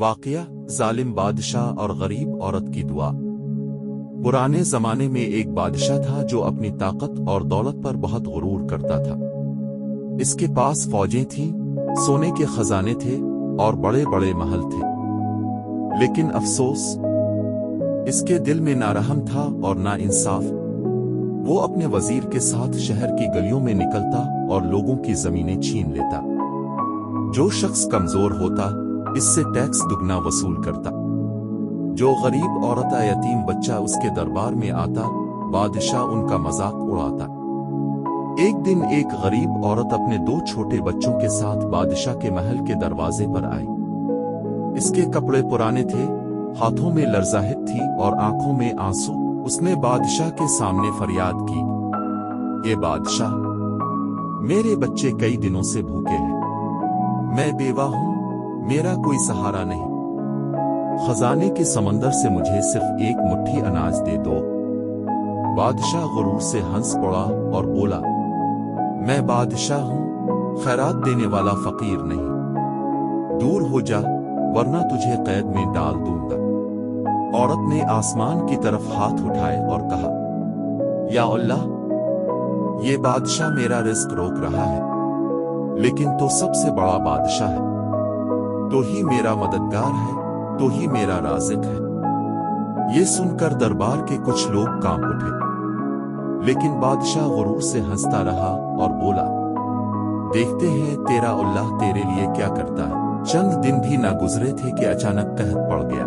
واقعہ ظالم بادشاہ اور غریب عورت کی دعا۔ پرانے زمانے میں ایک بادشاہ تھا جو اپنی طاقت اور دولت پر بہت غرور کرتا تھا۔ اس کے پاس فوجیں تھیں، سونے کے خزانے تھے اور بڑے بڑے محل تھے۔ لیکن افسوس، اس کے دل میں نہ رحم تھا اور نہ انصاف۔ وہ اپنے وزیر کے ساتھ شہر کی گلیوں میں نکلتا اور لوگوں کی زمینیں چھین لیتا۔ جو شخص کمزور ہوتا اس سے ٹیکس دگنا وصول کرتا۔ جو غریب عورت یا یتیم بچہ اس کے دربار میں آتا، بادشاہ ان کا مذاق اڑاتا۔ ایک دن ایک غریب عورت اپنے 2 چھوٹے بچوں کے ساتھ بادشاہ کے محل کے دروازے پر آئی۔ اس کے کپڑے پرانے تھے، ہاتھوں میں لرزاہٹ تھی اور آنکھوں میں آنسو۔ اس نے بادشاہ کے سامنے فریاد کی، اے بادشاہ، میرے بچے کئی دنوں سے بھوکے ہیں، میں بیوہ ہوں، میرا کوئی سہارا نہیں، خزانے کے سمندر سے مجھے صرف ایک مٹھی اناج دے دو۔ بادشاہ غرور سے ہنس پڑا اور بولا، میں بادشاہ ہوں، خیرات دینے والا فقیر نہیں، دور ہو جا ورنہ تجھے قید میں ڈال دوں گا۔ عورت نے آسمان کی طرف ہاتھ اٹھائے اور کہا، یا اللہ، یہ بادشاہ میرا رزق روک رہا ہے، لیکن تو سب سے بڑا بادشاہ ہے، تو ہی میرا مددگار ہے، تو ہی میرا رازق ہے۔ یہ سن کر دربار کے کچھ لوگ کانپ اٹھے، لیکن بادشاہ غرور سے ہنستا رہا اور بولا، دیکھتے ہیں تیرا اللہ تیرے لیے کیا کرتا ہے۔ چند دن بھی نہ گزرے تھے کہ اچانک قحط پڑ گیا۔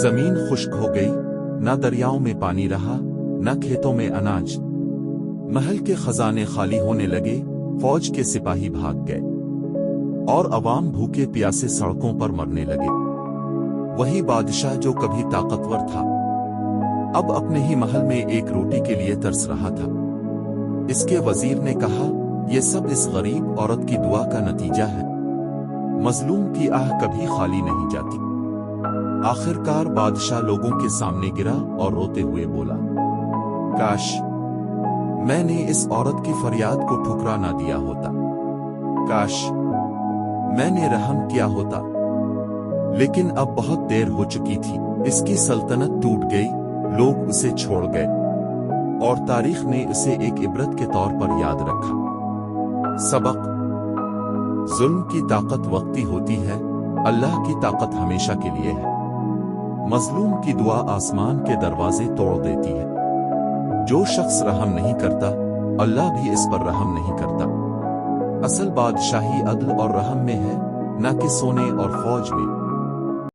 زمین خشک ہو گئی، نہ دریاؤں میں پانی رہا، نہ کھیتوں میں اناج۔ محل کے خزانے خالی ہونے لگے، فوج کے سپاہی بھاگ گئے اور عوام بھوکے پیاسے سڑکوں پر مرنے لگے۔ وہی بادشاہ جو کبھی طاقتور تھا، اب اپنے ہی محل میں ایک روٹی کے لیے ترس رہا تھا۔ اس کے وزیر نے کہا، یہ سب اس غریب عورت کی دعا کا نتیجہ ہے۔ مظلوم کی آہ کبھی خالی نہیں جاتی۔ آخرکار بادشاہ لوگوں کے سامنے گرا اور روتے ہوئے بولا، کاش میں نے اس عورت کی فریاد کو ٹھکرا نہ دیا ہوتا، کاش میں نے رحم کیا ہوتا، لیکن اب بہت دیر ہو چکی تھی۔ اس کی سلطنت ٹوٹ گئی، لوگ اسے چھوڑ گئے، اور تاریخ نے اسے ایک عبرت کے طور پر یاد رکھا۔ سبق: ظلم کی طاقت وقتی ہوتی ہے، اللہ کی طاقت ہمیشہ کے لیے ہے۔ مظلوم کی دعا آسمان کے دروازے توڑ دیتی ہے۔ جو شخص رحم نہیں کرتا، اللہ بھی اس پر رحم نہیں کرتا۔ اصل بادشاہی عدل اور رحم میں ہے، نہ کہ سونے اور فوج میں۔